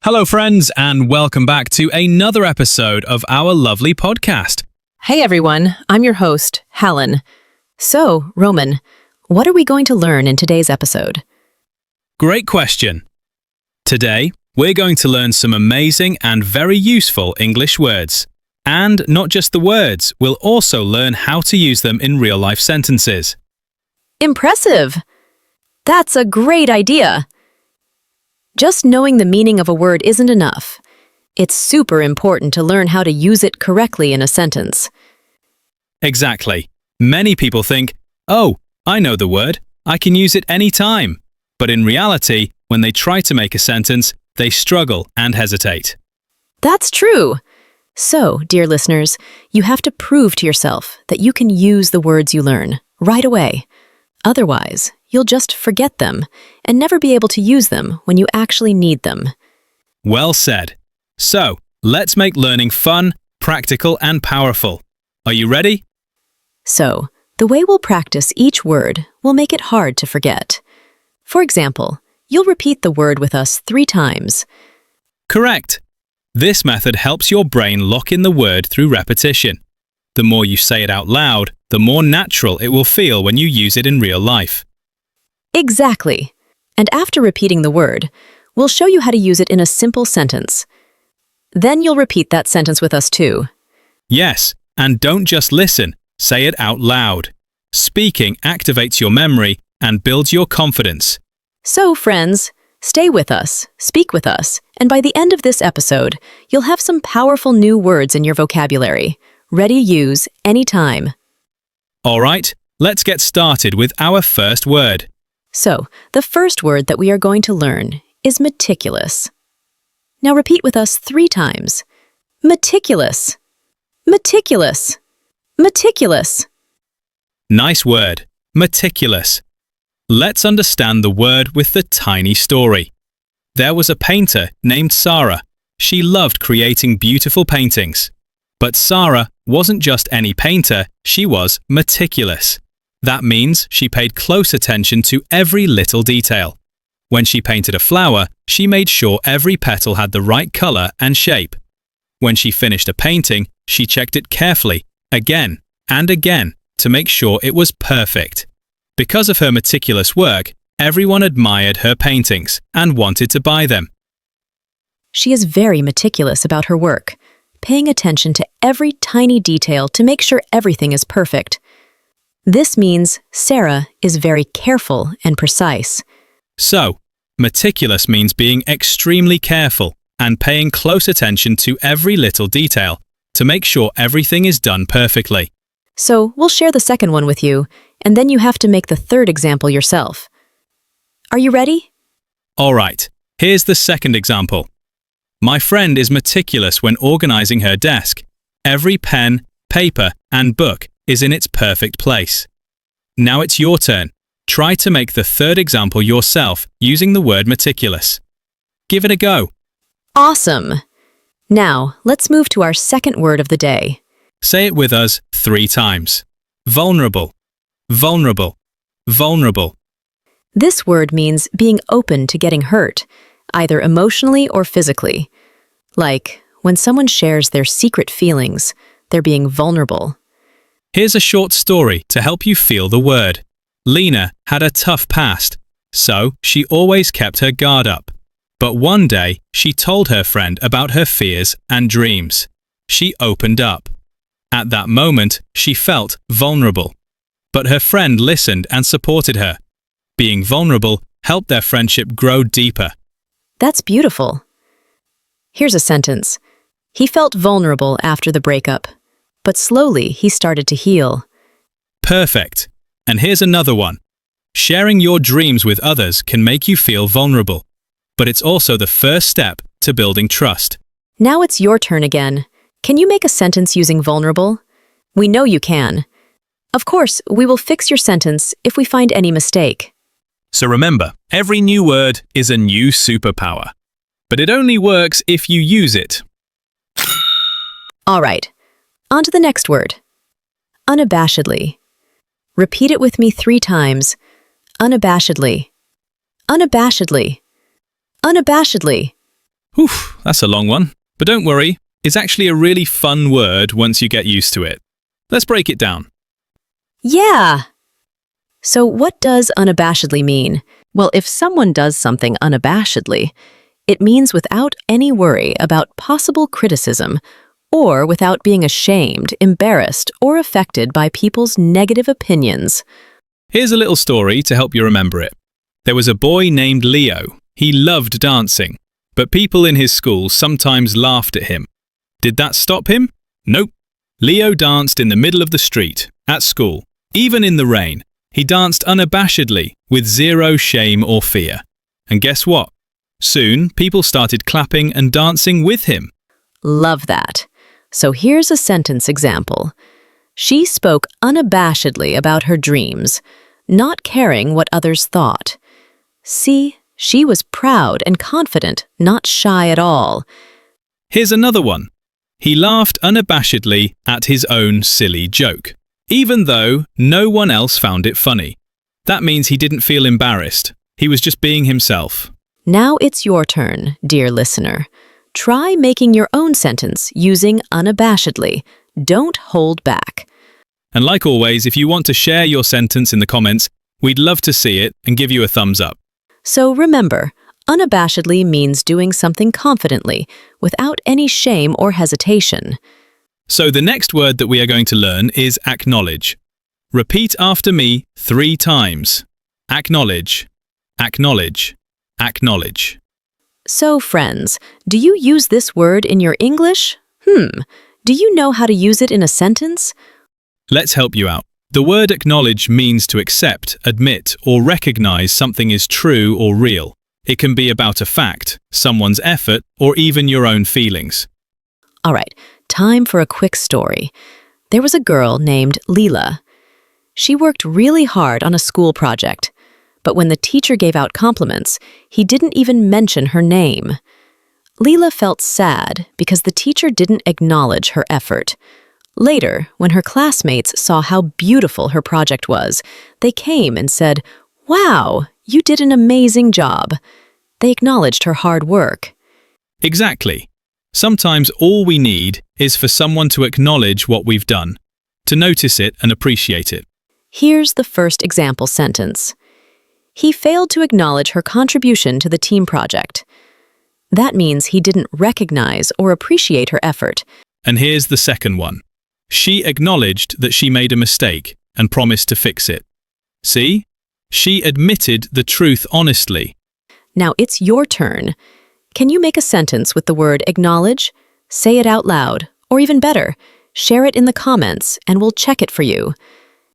Hello, friends, and welcome back to another episode of our lovely podcast. Hey everyone, I'm your host, Helen. So, Roman, what are we going to learn in today's episode? Great question. Today, we're going to learn some amazing and very useful English words. And not just the words, we'll also learn how to use them in real-life sentences. Impressive! That's a great idea! Just knowing the meaning of a word isn't enough. It's super important to learn how to use it correctly in a sentence. Exactly. Many people think, oh, I know the word, I can use it any time. But in reality, when they try to make a sentence, they struggle and hesitate. That's true! So, dear listeners, you have to prove to yourself that you can use the words you learn right away. Otherwise, you'll just forget them and never be able to use them when you actually need them. Well said. So, let's make learning fun, practical, and powerful. Are you ready? So, the way we'll practice each word will make it hard to forget. For example, you'll repeat the word with us 3 times. Correct. This method helps your brain lock in the word through repetition. The more you say it out loud, the more natural it will feel when you use it in real life. Exactly. And after repeating the word, we'll show you how to use it in a simple sentence. Then you'll repeat that sentence with us too. Yes, and don't just listen, say it out loud. Speaking activates your memory and builds your confidence. So, friends, stay with us, speak with us, and by the end of this episode, you'll have some powerful new words in your vocabulary, ready to use anytime. All right, let's get started with our first word. So, the first word that we are going to learn is meticulous. Now repeat with us 3 times. Meticulous. Meticulous. Meticulous. Nice word, meticulous. Let's understand the word with the tiny story. There was a painter named Sarah. She loved creating beautiful paintings. But Sarah wasn't just any painter, she was meticulous. That means she paid close attention to every little detail. When she painted a flower, she made sure every petal had the right color and shape. When she finished a painting, she checked it carefully, again and again, to make sure it was perfect. Because of her meticulous work, everyone admired her paintings and wanted to buy them. She is very meticulous about her work, paying attention to every tiny detail to make sure everything is perfect. This means Sarah is very careful and precise. So, meticulous means being extremely careful and paying close attention to every little detail to make sure everything is done perfectly. So, we'll share the second one with you, and then you have to make the third example yourself. Are you ready? All right, here's the second example. My friend is meticulous when organizing her desk. Every pen, paper, and book is in its perfect place. Now it's your turn. Try to make the third example yourself using the word meticulous. Give it a go. Awesome! Now, let's move to our second word of the day. Say it with us 3 times. Vulnerable, vulnerable, vulnerable. This word means being open to getting hurt, either emotionally or physically. Like, when someone shares their secret feelings, they're being vulnerable. Here's a short story to help you feel the word. Lena had a tough past, so she always kept her guard up. But one day, she told her friend about her fears and dreams. She opened up. At that moment, she felt vulnerable. But her friend listened and supported her. Being vulnerable helped their friendship grow deeper. That's beautiful. Here's a sentence. He felt vulnerable after the breakup, but slowly he started to heal. Perfect. And here's another one. Sharing your dreams with others can make you feel vulnerable, but it's also the first step to building trust. Now it's your turn again. Can you make a sentence using vulnerable? We know you can. Of course, we will fix your sentence if we find any mistake. So remember, every new word is a new superpower. But it only works if you use it. All right, on to the next word. Unabashedly. Repeat it with me 3 times. Unabashedly. Unabashedly. Unabashedly. Whew, that's a long one. But don't worry, it's actually a really fun word once you get used to it. Let's break it down. Yeah. So what does unabashedly mean? Well, if someone does something unabashedly, it means without any worry about possible criticism or without being ashamed, embarrassed, or affected by people's negative opinions. Here's a little story to help you remember it. There was a boy named Leo. He loved dancing, but people in his school sometimes laughed at him. Did that stop him? Nope. Leo danced in the middle of the street, at school, even in the rain. He danced unabashedly, with zero shame or fear. And guess what? Soon, people started clapping and dancing with him. Love that. So here's a sentence example. She spoke unabashedly about her dreams, not caring what others thought. See, she was proud and confident, not shy at all. Here's another one. He laughed unabashedly at his own silly joke, even though no one else found it funny. That means he didn't feel embarrassed. He was just being himself. Now it's your turn, dear listener. Try making your own sentence using unabashedly. Don't hold back. And like always, if you want to share your sentence in the comments, we'd love to see it and give you a thumbs up. So remember, unabashedly means doing something confidently, without any shame or hesitation. So the next word that we are going to learn is acknowledge. Repeat after me 3 times. Acknowledge, acknowledge, acknowledge. So friends, do you use this word in your English? Do you know how to use it in a sentence? Let's help you out. The word acknowledge means to accept, admit, or recognize something is true or real. It can be about a fact, someone's effort, or even your own feelings. All right, time for a quick story. There was a girl named Leela. She worked really hard on a school project, but when the teacher gave out compliments, he didn't even mention her name. Leela felt sad because the teacher didn't acknowledge her effort. Later, when her classmates saw how beautiful her project was, they came and said, "Wow, you did an amazing job." They acknowledged her hard work. Exactly. Sometimes all we need is for someone to acknowledge what we've done, to notice it and appreciate it. Here's the first example sentence. He failed to acknowledge her contribution to the team project. That means he didn't recognize or appreciate her effort. And here's the second one. She acknowledged that she made a mistake and promised to fix it. See? She admitted the truth honestly. Now it's your turn. Can you make a sentence with the word acknowledge? Say it out loud, or even better, share it in the comments and we'll check it for you.